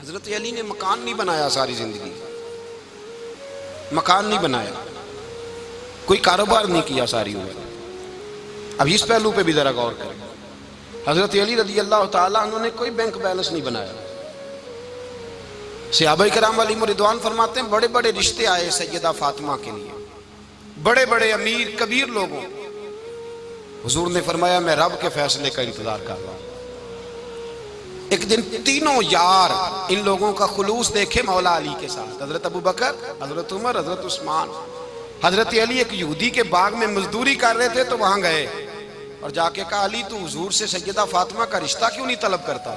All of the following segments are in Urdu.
حضرت علی نے مکان نہیں بنایا ساری زندگی، مکان نہیں بنایا، کوئی کاروبار نہیں کیا ساری عمر۔ اب اس پہلو پہ بھی ذرا غور کریں، حضرت علی رضی اللہ تعالیٰ عنہ نے کوئی بینک بیلنس نہیں بنایا۔ صحابہ کرام علیہم رضوان فرماتے ہیں بڑے بڑے رشتے آئے سیدہ فاطمہ کے لیے، بڑے بڑے امیر کبیر لوگوں، حضور نے فرمایا میں رب کے فیصلے کا انتظار کر رہا ہوں۔ ایک دن تینوں یار ان لوگوں کا خلوص دیکھے مولا علی کے ساتھ، حضرت ابو بکر، حضرت عمر، حضرت عثمان۔ حضرت علی ایک یہودی کے باغ میں مزدوری کر رہے تھے تو وہاں گئے اور جا کے کہا علی تو حضور سے سیدہ فاطمہ کا رشتہ کیوں نہیں طلب کرتا؟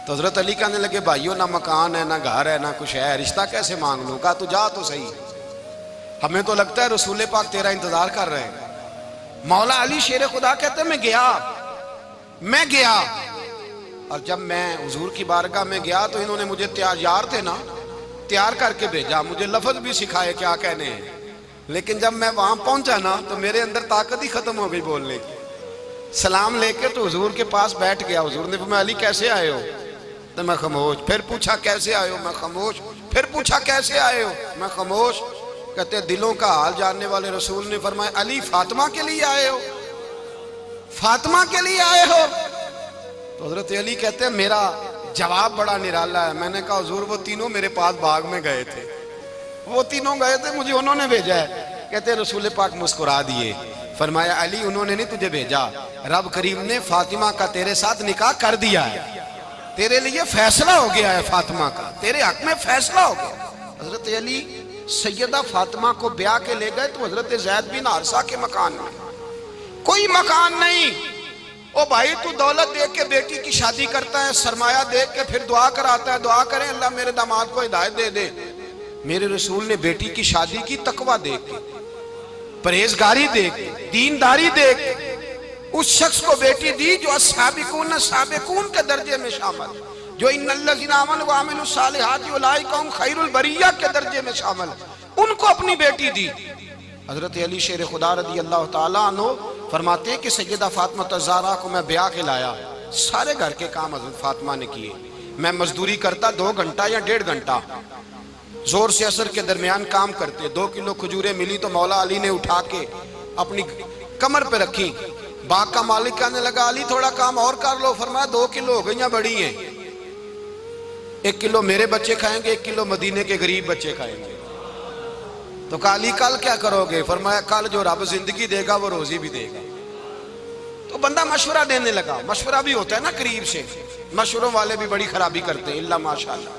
تو حضرت علی کہنے لگے بھائیو نہ مکان ہے، نہ گھر ہے، نہ کچھ ہے، رشتہ کیسے مانگ لوں؟ کہا تو جا تو صحیح، ہمیں تو لگتا ہے رسول پاک تیرا انتظار کر رہے ہیں۔ مولا علی شیر خدا کہتے ہیں میں گیا اور جب میں حضور کی بارگاہ میں گیا تو انہوں نے مجھے یار تھے نا، تیار کر کے بھیجا، مجھے لفظ بھی سکھائے کیا کہنے ہیں، لیکن جب میں وہاں پہنچا نا تو میرے اندر طاقت ہی ختم ہو گئی بولنے کی۔ سلام لے کے تو حضور کے پاس بیٹھ گیا، حضور نے فرمایا علی کیسے آئے ہو؟ تو میں خاموش، پھر پوچھا کیسے آئے ہو؟ میں خاموش، پھر پوچھا کیسے آئے ہو؟ میں خاموش۔ کہتے دلوں کا حال جاننے والے رسول نے فرمایا علی فاطمہ کے لیے آئے ہو؟ فاطمہ کے لیے آئے ہو؟ تو حضرت علی کہتے ہیں میرا جواب بڑا نرالا ہے۔ میں نے کہا حضور وہ تینوں میرے پاس باغ میں گئے تھے، وہ تینوں گئے تھے، مجھے انہوں نے بھیجا ہے۔ کہتے ہیں رسول پاک مسکرا دیے، فرمایا علی انہوں نے نہیں تجھے بھیجا، رب کریم نے فاطمہ کا تیرے ساتھ نکاح کر دیا ہے، تیرے لیے فیصلہ ہو گیا ہے، فاطمہ کا تیرے حق میں فیصلہ ہو گیا۔ حضرت علی سیدہ فاطمہ کو بیاہ کے لے گئے تو حضرت زید بن حارثہ کے مکان میں، کوئی مکان نہیں۔ او بھائی تو دولت دیکھ کے بیٹی کی شادی کرتا ہے، سرمایہ دیکھ کے پھر دعا کراتا ہے، دعا کریں اللہ میرے داماد کو ہدایت دے دے۔ میرے رسول نے بیٹی کی شادی کی تقوی دیکھ کے، پرہیزگاری دیکھ کے، دینداری دیکھ کے، اس شخص کو بیٹی دی جو السابقون سابقون کے درجے میں شامل، جو ان الذین آمنوا وعملوا الصالحات اولئک هم خیر البریہ کے درجے میں شامل، ان کو اپنی بیٹی دی۔ حضرت علی شیر خدا رضی اللہ تعالیٰ عنہ فرماتے ہیں کہ سیدہ فاطمہ الزہرا کو میں بیاہ کے لایا، سارے گھر کے کام حضرت فاطمہ نے کیے، میں مزدوری کرتا 2 گھنٹہ یا 1.5 گھنٹہ، زور سے عصر کے درمیان کام کرتے، 2 کلو کھجوریں ملی تو مولا علی نے اٹھا کے اپنی کمر پہ رکھی۔ باغ کا مالک کہنے لگا علی تھوڑا کام اور کر لو، فرمایا 2 کلو ہو گئیں بڑی ہیں، 1 کلو میرے بچے کھائیں گے، 1 کلو مدینے کے غریب بچے کھائیں گے۔ تو کہا علی کل کیا کرو گے؟ فرمایا کل جو رب زندگی دے گا وہ روزی بھی دے گا۔ تو بندہ مشورہ دینے لگا، مشورہ بھی ہوتا ہے نا قریب سے، مشوروں والے بھی بڑی خرابی کرتے ہیں اللہ ماشاءاللہ۔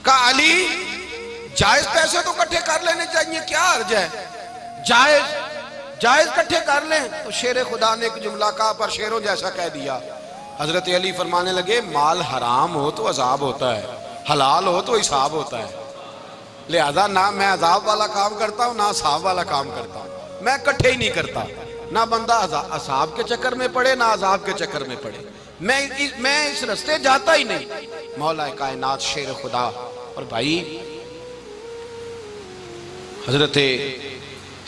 کہا علی جائز پیسے تو کٹھے کر لینے چاہیے، کیا عرض ہے، جائز کٹھے کر لیں۔ تو شیر خدا نے ایک جملہ کہا پر شیروں جیسا کہہ دیا۔ حضرت علی فرمانے لگے مال حرام ہو تو عذاب ہوتا ہے، حلال ہو تو حساب ہوتا ہے، لہذا نہ میں عذاب والا کام کرتا ہوں نہ حساب والا کام کرتا ہوں، میں کٹھے ہی نہیں کرتا، نہ بندہ حساب کے چکر میں پڑے نہ عذاب کے چکر میں پڑے، میں اس رستے جاتا ہی نہیں۔ مولا کائنات شیر خدا۔ اور بھائی حضرت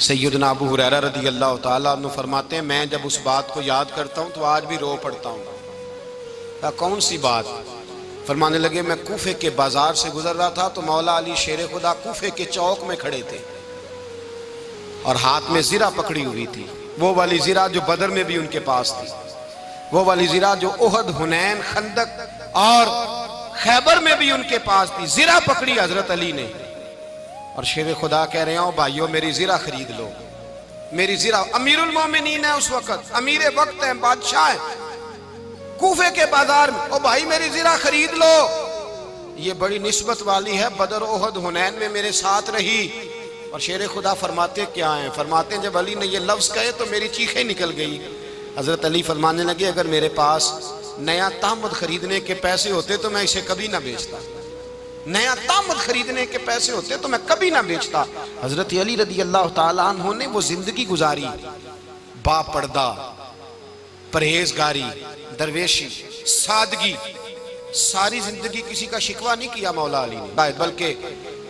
سیدنا ابو ہریرہ رضی اللہ تعالیٰ عنہ فرماتے ہیں میں جب اس بات کو یاد کرتا ہوں تو آج بھی رو پڑتا ہوں۔ کون سی بات؟ فرمانے لگے میں کوفے کے بازار سے گزر رہا تھا تو مولا علی شیر خدا کوفے کے چوک میں کھڑے تھے اور ہاتھ میں زرہ پکڑی ہوئی تھی، وہ والی زرہ جو بدر میں بھی ان کے پاس تھی، وہ والی زرہ جو احد، حنین، خندق اور خیبر میں بھی ان کے پاس تھی، زرہ پکڑی حضرت علی نے اور شیر خدا کہہ رہے ہوں بھائیو میری زرہ خرید لو، میری زرہ۔ امیر المومنین ہے اس وقت، امیر وقت ہے، بادشاہ ہے، کوفے کے بازار میں، او بھائی میری زرہ خرید لو، یہ بڑی نسبت والی ہے، بدر، احد، حنین میں میرے ساتھ رہی۔ اور شیر خدا فرماتے کیا ہیں؟ فرماتے ہیں جب علی نے یہ لفظ کہے تو میری چیخیں نکل گئی۔ حضرت علی فرمانے لگے اگر میرے پاس نیا تامد خریدنے کے پیسے ہوتے تو میں اسے کبھی نہ بیچتا، نیا تامد خریدنے کے پیسے ہوتے تو میں کبھی نہ بیچتا۔ حضرت علی رضی اللہ تعالیٰ عنہ نے وہ زندگی گزاری، با پردہ، پرہیزگاری، درویشی، سادگی، ساری زندگی کسی کا شکوہ نہیں کیا مولا علی نے، بلکہ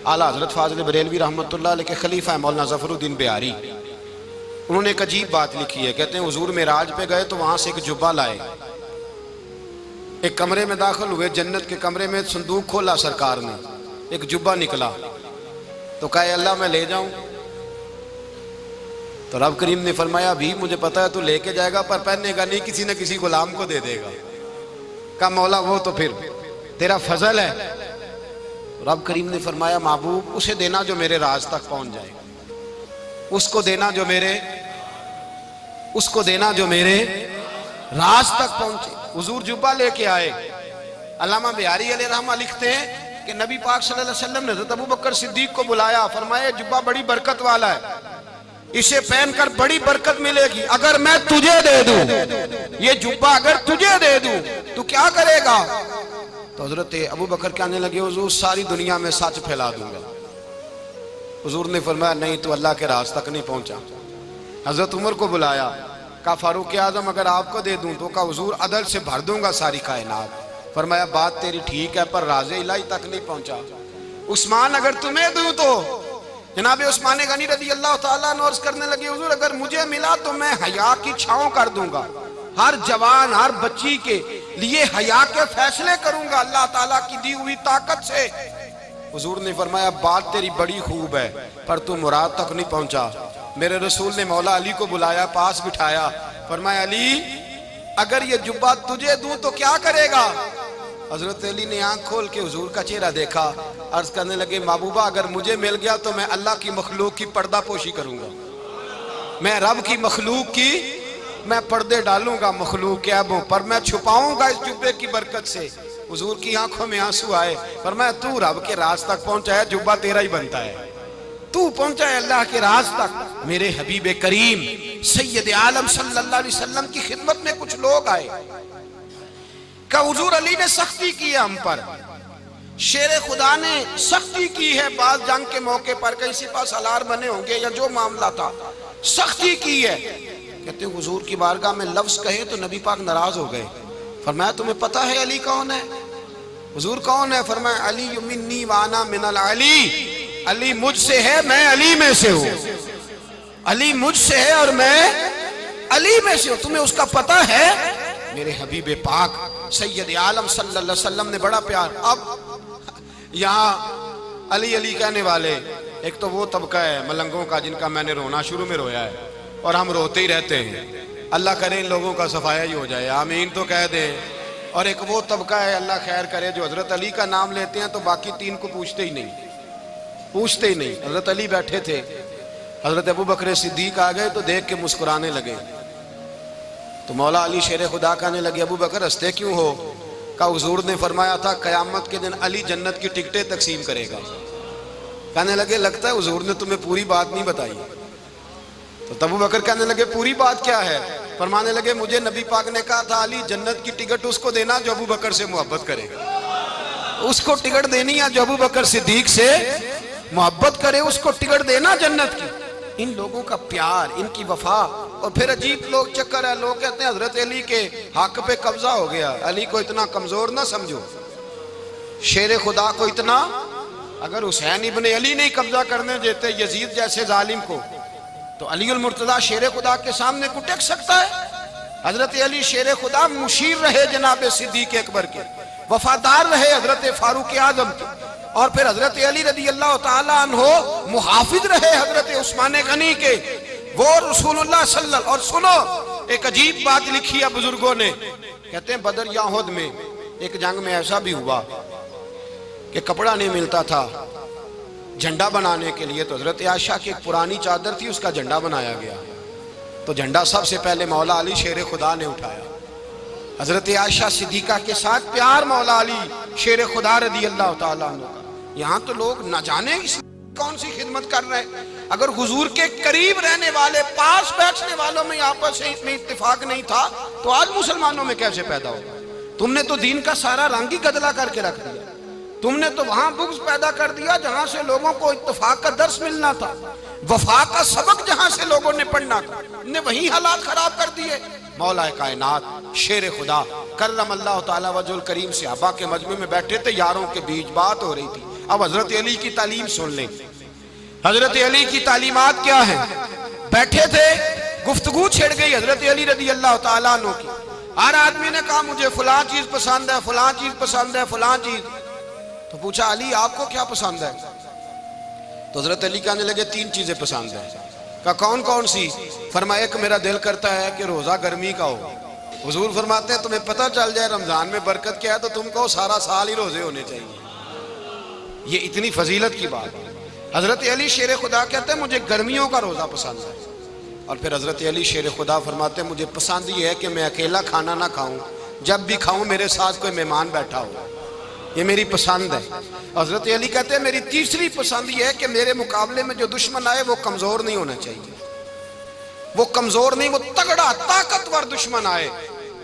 اعلیٰ حضرت فاضل بریلوی رحمۃ اللہ علیہ کے خلیفہ مولانا ظفر الدین بہاری، انہوں نے ایک عجیب بات لکھی ہے، کہتے ہیں حضور معراج پہ گئے تو وہاں سے ایک جبہ لائے، ایک کمرے میں داخل ہوئے، جنت کے کمرے میں صندوق کھولا سرکار نے، ایک جبہ نکلا تو کہا اللہ میں لے جاؤں؟ تو رب کریم نے فرمایا بھی مجھے پتا ہے تو لے کے جائے گا پر پہننے گا نہیں، کسی نہ کسی غلام کو دے دے گا۔ کہا مولا وہ تو پھر تیرا فضل ہے۔ رب کریم نے فرمایا محبوب اسے دینا جو میرے راز تک پہنچ جائے، اس کو دینا جو میرے راز تک پہنچے۔ حضور جبہ لے کے آئے۔ علامہ بہاری علیہ رحمہ لکھتے ہیں کہ نبی پاک صلی اللہ علیہ وسلم نے حضرت ابوبکر صدیق کو بلایا، فرمایا جبہ بڑی برکت والا ہے، اسے پہن کر بڑی برکت ملے گی، اگر میں تجھے دے دوں، یہ جبہ اگر تجھے دے دوں تو کیا کرے گا؟ تو حضرت ابوبکر کہنے لگے حضور ساری دنیا میں سچ پھیلا دوں گا۔ حضور نے فرمایا نہیں تو اللہ کے راز تک نہیں پہنچا۔ حضرت عمر کو بلایا، کہا فاروق اعظم اگر آپ کو دے دوں تو کہا حضور عدل سے بھر دوں گا ساری کائنات۔ فرمایا بات تیری ٹھیک ہے پر راز الہی تک نہیں پہنچا۔ عثمان اگر تمہیں دوں تو جناب عثمان غنی رضی اللہ تعالیٰ عنہ عرض کرنے لگے حضور اگر مجھے ملا تو میں حیا کی چھاؤں کر دوں گا، ہر جوان ہر بچی کے لیے حیا کے فیصلے کروں گا اللہ تعالیٰ کی دی ہوئی طاقت سے۔ حضور نے فرمایا بات تیری بڑی خوب ہے پر تو مراد تک نہیں پہنچا۔ میرے رسول نے مولا علی کو بلایا، پاس بٹھایا، فرمایا علی اگر یہ جبہ تجھے دوں تو کیا کرے گا؟ حضرت علی نے آنکھ کھول کے حضور کا چہرہ دیکھا، عرض کرنے لگے محبوبہ اگر مجھے مل گیا تو میں اللہ کی مخلوق کی پردہ پوشی کروں گا، میں رب کی مخلوق کی میں پردے ڈالوں گا مخلوق کے عیبوں پر، میں چھپاؤں گا اس جبے کی برکت سے۔ حضور کی آنکھوں میں آنسو آئے، فرمایا تو رب کے راز تک پہنچا ہے، جبہ تیرا ہی بنتا ہے، تو پہنچا ہے اللہ کے راز تک۔ میرے حبیب کریم سید عالم صلی اللہ علیہ وسلم کی خدمت میں کچھ لوگ آئے کہ حضور علی نے سختی کی ہے ہم پر، شیر خدا نے سختی کی ہے، بعض جنگ کے موقع پر کہیں سپہ سالار بنے ہوں گے یا جو معاملہ تھا سختی کی ہے۔ کہتے ہیں حضور کی بارگاہ میں لفظ کہے تو نبی پاک ناراض ہو گئے۔ فرمایا تمہیں پتہ ہے علی کون ہے؟ حضور کون ہے؟ فرمایا علی منی وانا من العلی، علی مجھ سے ہے میں علی میں سے ہوں، علی مجھ سے ہے اور میں علی میں سے ہوں، تمہیں اس کا پتہ ہے؟ میرے حبیب پاک سید عالم صلی اللہ علیہ وسلم نے بڑا پیار۔ اب یہاں علی علی کہنے والے ایک تو وہ طبقہ ہے ملنگوں کا جن کا میں نے رونا شروع میں رویا ہے اور ہم روتے ہی رہتے ہیں، اللہ کرے ان لوگوں کا صفایا ہی ہو جائے، آمین تو کہہ دیں۔ اور ایک وہ طبقہ ہے اللہ خیر کرے جو حضرت علی کا نام لیتے ہیں تو باقی تین کو پوچھتے ہی نہیں۔ حضرت علی بیٹھے تھے، حضرت ابوبکر صدیق آ گئے تو دیکھ کے مسکرانے لگے، تو مولا علی شیر خدا کہنے لگے ابوبکر ہنستے کیوں ہو؟ کہا حضور نے فرمایا تھا قیامت کے دن علی جنت کی ٹکٹیں تقسیم کرے گا۔ کہنے لگے لگتا ہے حضور نے تمہیں پوری بات نہیں بتائی۔ تو ابوبکر کہنے لگے پوری بات کیا ہے؟ فرمانے لگے مجھے نبی پاک نے کہا تھا علی جنت کی ٹکٹ اس کو دینا جو ابوبکر سے محبت کرے گا، اس کو ٹکٹ دینی ہے جو ابوبکر صدیق سے محبت کرے، اس کو ٹکٹ دینا جنت کی۔ ان لوگوں کا پیار، ان کی وفا۔ اور پھر عجیب لوگ چکر ہے، لوگ کہتے ہیں حضرت علی کے حق پہ قبضہ ہو گیا، علی کو اتنا کمزور نہ سمجھو، شیر خدا کو اتنا، اگر حسین ابن علی نہیں قبضہ کرنے دیتے یزید جیسے ظالم کو تو علی المرتضیٰ شیر خدا کے سامنے کو ٹک سکتا ہے؟ حضرت علی شیر خدا مشیر رہے جناب صدیق اکبر کے، وفادار رہے حضرت فاروق اعظم کے، اور پھر حضرت علی رضی اللہ تعالیٰ عنہ محافظ رہے حضرت عثمان غنی کے، وہ رسول اللہ صلی اللہ علیہ وسلم۔ اور سنو ایک عجیب بات لکھی ہے بزرگوں نے، کہتے ہیں بدر یا احد میں ایک جنگ میں ایسا بھی ہوا کہ کپڑا نہیں ملتا تھا جھنڈا بنانے کے لیے، تو حضرت عائشہ کی ایک پرانی چادر تھی اس کا جھنڈا بنایا گیا، تو جھنڈا سب سے پہلے مولا علی شیر خدا نے اٹھایا۔ حضرت عائشہ صدیقہ کے ساتھ پیار مولا علی شیر خدا رضی اللہ تعالیٰ عنہ کا۔ یہاں تو لوگ نہ جانے کون سی خدمت کر رہے ہیں، اگر حضور کے قریب رہنے والے پاس بیٹھنے والوں میں آپس میں اتفاق نہیں تھا تو آج مسلمانوں میں کیسے پیدا ہوگا؟ تم نے تو دین کا سارا رنگ ہی گدلا کر کے رکھ دیا، تم نے تو وہاں بغض پیدا کر دیا جہاں سے لوگوں کو اتفاق کا درس ملنا تھا، وفا کا سبق جہاں سے لوگوں نے پڑھنا تھا، نے وہی حالات خراب کر دیے۔ مولا کائنات شیر خدا کرم اللہ تعالیٰ وجہ الکریم صحابہ کے مجمع میں بیٹھے تھے، یاروں کے بیچ بات ہو رہی تھی۔ اب حضرت علی کی تعلیم سن لیں، حضرت علی کی تعلیمات کیا ہیں؟ بیٹھے تھے، گفتگو چھڑ گئی حضرت علی رضی اللہ تعالیٰ عنہ کی، ہر آدمی نے کہا مجھے فلاں چیز پسند ہے، فلاں چیز پسند ہے، فلاں چیز. تو پوچھا علی آپ کو کیا پسند ہے؟ تو حضرت علی کہنے لگے 3 چیزیں پسند ہیں. کہا کون کون سی؟ فرمایا ایک میرا دل کرتا ہے کہ روزہ گرمی کا ہو. حضور فرماتے ہیں تمہیں پتہ چل جائے رمضان میں برکت کیا ہے تو تم کو سارا سال ہی روزے ہونے چاہیے. یہ اتنی فضیلت کی بات ہے. حضرت علی شیر خدا کہتے ہیں مجھے گرمیوں کا روزہ پسند ہے. اور پھر حضرت علی شیر خدا فرماتے ہیں مجھے پسند یہ ہے کہ میں اکیلا کھانا نہ کھاؤں، جب بھی کھاؤں میرے ساتھ کوئی مہمان بیٹھا ہو. یہ میری پسند ہے. حضرت علی کہتے ہیں میری تیسری پسند یہ ہے کہ میرے مقابلے میں جو دشمن آئے وہ کمزور نہیں ہونا چاہیے. وہ کمزور نہیں، وہ تگڑا طاقتور دشمن آئے.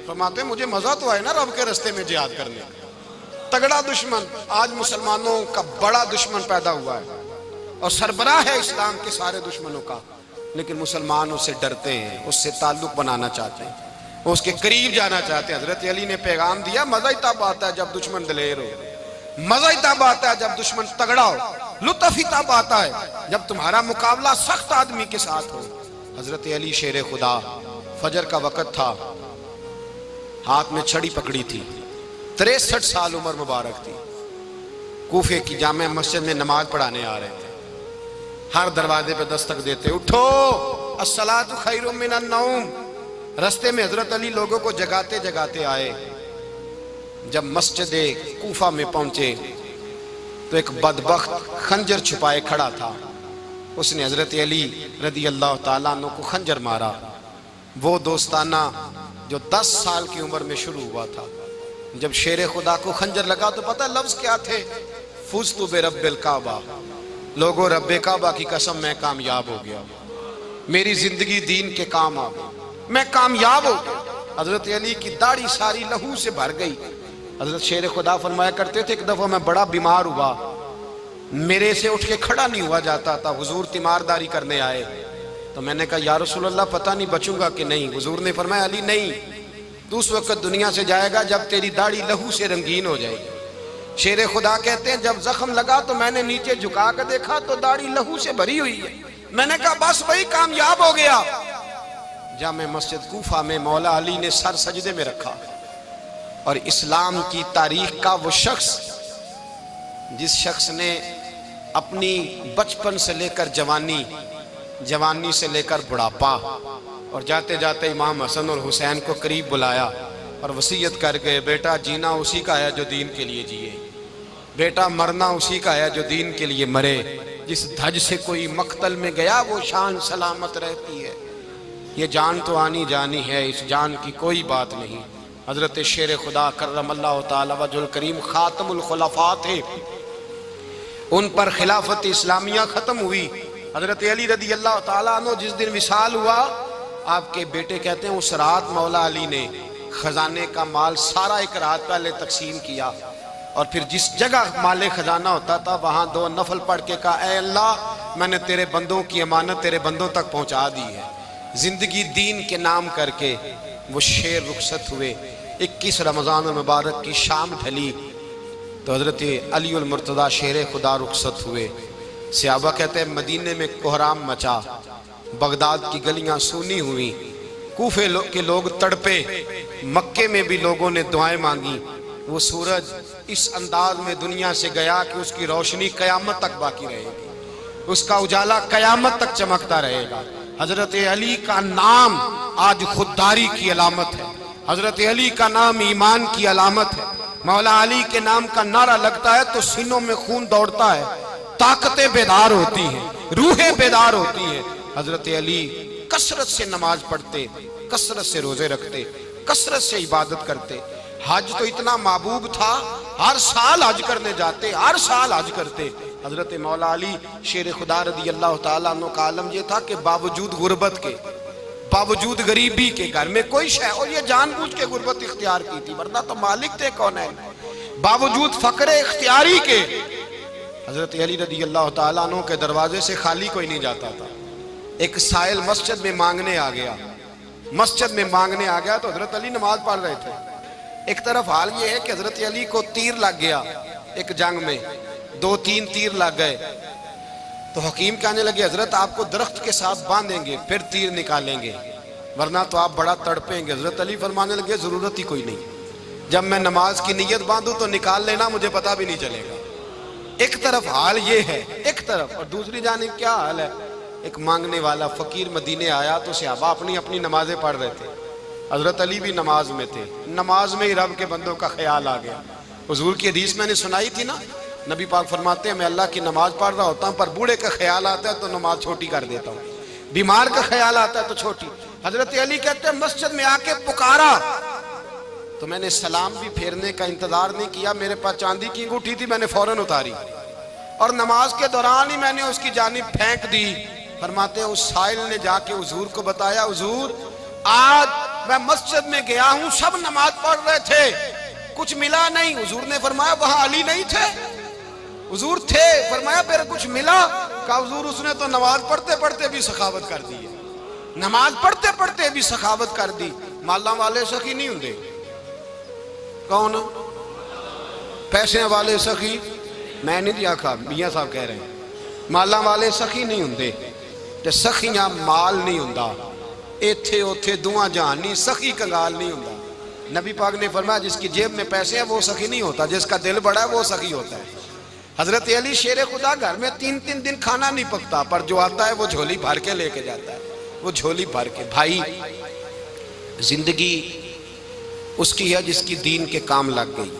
فرماتے ہیں مجھے مزہ تو آئے نا رب کے رستے میں جہاد کرنے کا. تگڑا دشمن. آج مسلمانوں کا بڑا دشمن پیدا ہوا ہے اور سربراہ ہے اسلام کے سارے دشمنوں کا، لیکن مسلمان اس سے ڈرتے ہیں، اس سے تعلق بنانا چاہتے ہیں، وہ اس کے قریب جانا چاہتے ہیں. حضرت علی نے پیغام دیا مزہ ہی تب آتا ہے جب دشمن دلیر ہو، مزہ ہی تب آتا ہے جب دشمن تگڑا ہو، لطف ہی تب آتا ہے جب تمہارا مقابلہ سخت آدمی کے ساتھ ہو. حضرت علی شیر خدا، فجر کا وقت تھا، ہاتھ میں چھڑی پکڑی تھی، 63 سال عمر مبارک تھی. کوفے کی جامع مسجد میں نماز پڑھانے آ رہے تھے. ہر دروازے پہ دستک دیتے اٹھو الصلاۃ خیر من النوم. رستے میں حضرت علی لوگوں کو جگاتے جگاتے آئے. جب مسجد کوفہ میں پہنچے تو ایک بدبخت خنجر چھپائے کھڑا تھا. اس نے حضرت علی رضی اللہ تعالیٰ عنہ کو خنجر مارا. وہ دوستانہ جو 10 سال کی عمر میں شروع ہوا تھا. جب شیر خدا کو خنجر لگا تو پتہ لفظ کیا تھے؟ فزت برب الکعبہ. لوگوں رب کعبہ کی قسم میں کامیاب ہو گیا، میری زندگی دین کے کام آ گئی، میں کامیاب ہو گیا. حضرت علی کی داڑھی ساری لہو سے بھر گئی. حضرت شیر خدا فرمایا کرتے تھے ایک دفعہ میں بڑا بیمار ہوا، میرے سے اٹھ کے کھڑا نہیں ہوا جاتا تھا. حضور تیمارداری کرنے آئے تو میں نے کہا یا رسول اللہ پتہ نہیں بچوں گا کہ نہیں. حضور نے فرمایا علی نہیں، تو اس وقت دنیا سے جائے گا جب تیری داڑھی لہو سے رنگین ہو جائے گی. شیر خدا کہتے ہیں جب زخم لگا تو میں نے نیچے جھکا کر دیکھا تو داڑھی لہو سے بھری ہوئی ہے. میں نے کہا بس وہی کامیاب ہو گیا. جامع مسجد کوفہ میں مولا علی نے سر سجدے میں رکھا اور اسلام کی تاریخ کا وہ شخص جس شخص نے اپنی بچپن سے لے کر جوانی، جوانی سے لے کر بڑھاپا اور جاتے جاتے امام حسن اور حسین کو قریب بلایا اور وصیت کر گئے بیٹا جینا اسی کا ہے جو دین کے لیے جیے، بیٹا مرنا اسی کا ہے جو دین کے لیے مرے. جس دھج سے کوئی مقتل میں گیا وہ شان سلامت رہتی ہے. یہ جان تو آنی جانی ہے، اس جان کی کوئی بات نہیں. حضرت شیر خدا کرم اللہ تعالی وجہ الکریم خاتم الخلفاء تھے، ان پر خلافت اسلامیہ ختم ہوئی. حضرت علی رضی اللہ تعالیٰ عنہ جس دن وصال ہوا، آپ کے بیٹے کہتے ہیں اس رات مولا علی نے خزانے کا مال سارا ایک رات پہلے تقسیم کیا اور پھر جس جگہ مال خزانہ ہوتا تھا وہاں 2 نفل پڑھ کے کہا اے اللہ میں نے تیرے بندوں کی امانت تیرے بندوں تک پہنچا دی ہے. زندگی دین کے نام کر کے وہ شیر رخصت ہوئے. 21 رمضان المبارک کی شام ڈھلی تو حضرت علی المرتضیٰ شیر خدا رخصت ہوئے. صحابہ کہتے ہیں مدینے میں کوہرام مچا، بغداد کی گلیاں سونی ہوئی، کوفے کے لوگ تڑپے، مکے میں بھی لوگوں نے دعائیں مانگی. وہ سورج اس انداز میں دنیا سے گیا کہ اس کی روشنی قیامت تک باقی رہے گی، اس کا اجالا قیامت تک چمکتا رہے گا. حضرت علی کا نام آج خودداری کی علامت ہے، حضرت علی کا نام ایمان کی علامت ہے. مولا علی کے نام کا نعرہ لگتا ہے تو سینوں میں خون دوڑتا ہے، طاقتیں بیدار ہوتی ہیں، روحیں بیدار ہوتی ہیں. حضرت علی کثرت سے نماز پڑھتے، کثرت سے روزے رکھتے، کثرت سے عبادت کرتے. حج تو اتنا محبوب تھا ہر سال حج کرنے جاتے، ہر سال حج کرتے. حضرت مولا علی شیر خدا رضی اللہ تعالیٰ عنہ کا عالم یہ تھا کہ باوجود غربت کے، باوجود غریبی کے، گھر میں کوئی شے، اور یہ جان بوجھ کے غربت اختیار کی تھی ورنہ تو مالک تھے کون ہے، باوجود فقر اختیاری کے حضرت علی رضی اللہ تعالیٰ عنہ کے دروازے سے خالی کوئی نہیں جاتا تھا. ایک سائل مسجد میں مانگنے آ گیا، مسجد میں مانگنے آ گیا تو حضرت علی نماز پڑھ رہے تھے. ایک طرف حال یہ ہے کہ حضرت علی کو تیر لگ گیا ایک جنگ میں، 2-3 تیر لگ گئے تو حکیم کہنے لگے حضرت آپ کو درخت کے ساتھ باندھیں گے پھر تیر نکالیں گے. ورنہ تو آپ بڑا تڑپیں گے۔ حضرت علی فرمانے لگے ضرورت ہی کوئی نہیں، جب میں نماز کی نیت باندھوں تو نکال لینا، مجھے پتہ بھی نہیں چلے گا۔ ایک طرف حال یہ ہے، ایک طرف، اور دوسری جانب کیا حال ہے؟ ایک مانگنے والا فقیر مدینے آیا تو صحابہ اپنی اپنی نمازیں پڑھ رہے تھے، حضرت علی بھی نماز میں تھے، نماز میں ہی رب کے بندوں کا خیال آ گیا۔ حضور کی حدیث میں نے سنائی تھی نا، نبی پاک فرماتے ہیں میں اللہ کی نماز پڑھ رہا ہوتا ہوں، پر بوڑھے کا خیال آتا ہے تو نماز چھوٹی کر دیتا ہوں، بیمار کا خیال آتا ہے تو چھوٹی۔ حضرت علی کہتے ہیں مسجد میں آ کے پکارا تو میں نے سلام بھی پھیرنے کا انتظار نہیں کیا، میرے پاس چاندی کی انگوٹھی تھی، میں نے فوراً اتاری اور نماز کے دوران ہی میں نے اس کی جانب پھینک دی۔ فرماتے ہیں اس سائل نے جا کے حضور کو بتایا، حضور آج میں مسجد میں گیا ہوں، سب نماز پڑھ رہے تھے، کچھ ملا نہیں۔ حضور نے فرمایا وہاں علی نہیں تھے؟ حضور تھے۔ فرمایا پھر کچھ ملا؟ کہا حضور اس نے تو نماز پڑھتے پڑھتے بھی سخاوت کر دی ہے، نماز پڑھتے پڑھتے بھی سخاوت کر دی۔ مالاں والے سخی نہیں ہوندے؟ کون؟ پیسے والے سخی؟ میں نہیں دیا کھا، میاں صاحب کہہ رہے ہیں مالاں والے سخی نہیں ہوندے، تے سخیاں مال نہیں ہوندا، ایتھے اوتھے دعا جہان نہیں، سخی کنگال نہیں ہوندا۔ نبی پاک نے فرمایا جس کی جیب میں پیسے ہیں وہ سخی نہیں ہوتا، جس کا دل بڑا ہے وہ سخی ہوتا ہے۔ حضرت علی شیر خدا گھر میں 3 دن کھانا نہیں پکتا، پر جو آتا ہے وہ جھولی بھر کے لے کے جاتا ہے، وہ جھولی بھر کے۔ بھائی زندگی اس کی ہے جس کی دین کے کام لگ گئی،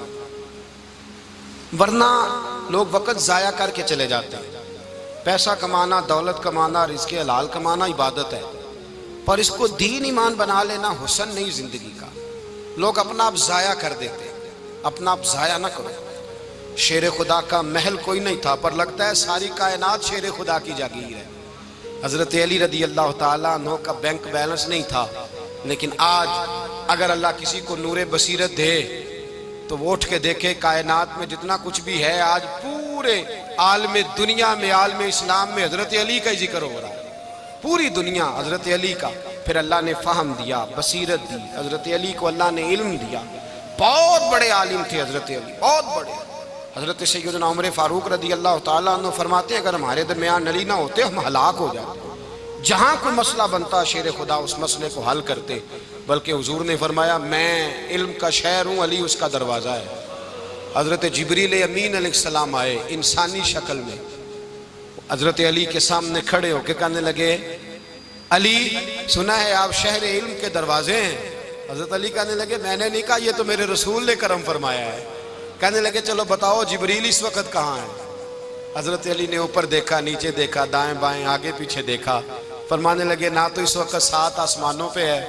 ورنہ لوگ وقت ضائع کر کے چلے جاتے ہیں۔ پیسہ کمانا، دولت کمانا، رزق حلال کمانا عبادت ہے، پر اس کو دین ایمان بنا لینا حسن نہیں زندگی کا۔ لوگ اپنا آپ ضائع کر دیتے ہیں، اپنا آپ ضائع نہ کرو۔ شیر خدا کا محل کوئی نہیں تھا، پر لگتا ہے ساری کائنات شیر خدا کی جاگیر ہے۔ حضرت علی رضی اللہ تعالیٰ عنہ کا بینک بیلنس نہیں تھا، لیکن آج اگر اللہ کسی کو نور بصیرت دے تو وہ اٹھ کے دیکھے کائنات میں جتنا کچھ بھی ہے، آج پورے عالم دنیا میں، عالم اسلام میں حضرت علی کا ہی ذکر ہو رہا ہے، پوری دنیا حضرت علی کا۔ پھر اللہ نے فہم دیا، بصیرت دی، حضرت علی کو اللہ نے علم دیا۔ بہت بڑے عالم تھے حضرت علی، بہت بڑے۔ حضرت سیدنا عمر فاروق رضی اللہ تعالیٰ عنہ فرماتے ہیں اگر ہمارے درمیان علی نہ ہوتے ہم ہلاک ہو جاتے، جہاں کوئی مسئلہ بنتا شیر خدا اس مسئلے کو حل کرتے۔ بلکہ حضور نے فرمایا میں علم کا شہر ہوں، علی اس کا دروازہ ہے۔ حضرت جبریل امین علیہ السلام آئے انسانی شکل میں، حضرت علی کے سامنے کھڑے ہو کے کہنے لگے علی سنا ہے آپ شہر علم کے دروازے ہیں؟ حضرت علی کہنے لگے میں نے نہیں کہا، یہ تو میرے رسول نے کرم فرمایا ہے۔ کہنے لگے چلو بتاؤ جبریل اس وقت کہاں ہے؟ حضرت علی نے اوپر دیکھا، نیچے دیکھا، دائیں بائیں آگے پیچھے دیکھا، فرمانے لگے نہ تو اس وقت 7 آسمانوں پہ ہے،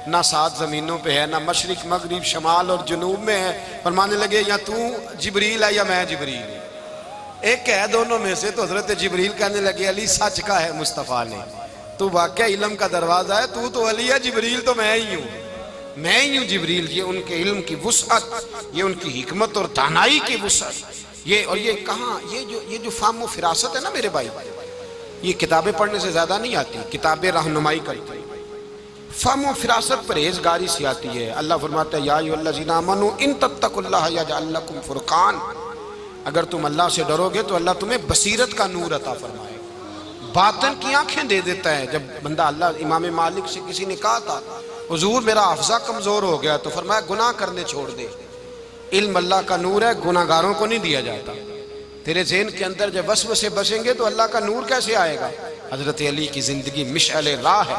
نہ 7 زمینوں پہ ہے، نہ مشرق مغرب شمال اور جنوب میں ہے۔ فرمانے لگے یا تو جبریل ہے یا میں جبریل ہوں، ایک ہے دونوں میں سے۔ تو حضرت جبریل کہنے لگے علی سچ کا ہے مصطفیٰ نے، تو واقعہ علم کا دروازہ ہے، تو علی ہے، جبریل تو میں ہی ہوں، میں ہی ہوں جبریل۔ یہ ان کے علم کی وسعت، یہ ان کی حکمت اور دانائی کی وسعت، یہ اور یہ کہاں یہ جو فہم و فراست ہے نا میرے بھائی، یہ کتابیں پڑھنے سے زیادہ نہیں آتی، کتابیں رہنمائی کرتی ہیں۔ فہم و فراست پرہیزگاری سے آتی ہے۔ اللہ فرماتا ہے یا ایھا الذین آمنوا ان تتقوا اللہ یجعل لکم فرقان، اگر تم اللہ سے ڈرو گے تو اللہ تمہیں بصیرت کا نور عطا فرمائے گا، باطن کی آنکھیں دے دیتا ہے۔ جب بندہ اللہ، امام مالک سے کسی نے کہا تھا حضور میرا حافظہ کمزور ہو گیا، تو فرمایا گناہ کرنے چھوڑ دے، علم اللہ کا نور ہے، گناہ گاروں کو نہیں دیا جاتا۔ تیرے ذہن کے اندر جب وسوسے بسیں گے تو اللہ کا نور کیسے آئے گا؟ حضرت علی کی زندگی مشعل راہ ہے،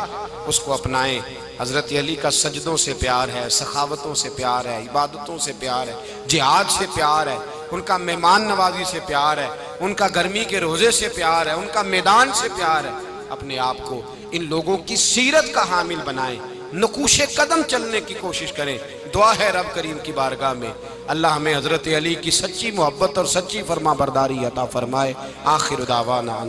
اس کو اپنائیں۔ حضرت علی کا سجدوں سے پیار ہے، سخاوتوں سے پیار ہے، عبادتوں سے پیار ہے، جہاد سے پیار ہے، ان کا مہمان نوازی سے پیار ہے، ان کا گرمی کے روزے سے پیار ہے، ان کا میدان سے پیار ہے۔ اپنے آپ کو ان لوگوں کی سیرت کا حامل بنائیں، نقوش قدم چلنے کی کوشش کریں۔ دعا ہے رب کریم کی بارگاہ میں اللہ ہمیں حضرت علی کی سچی محبت اور سچی فرما برداری عطا فرمائے۔ آخر دعوانا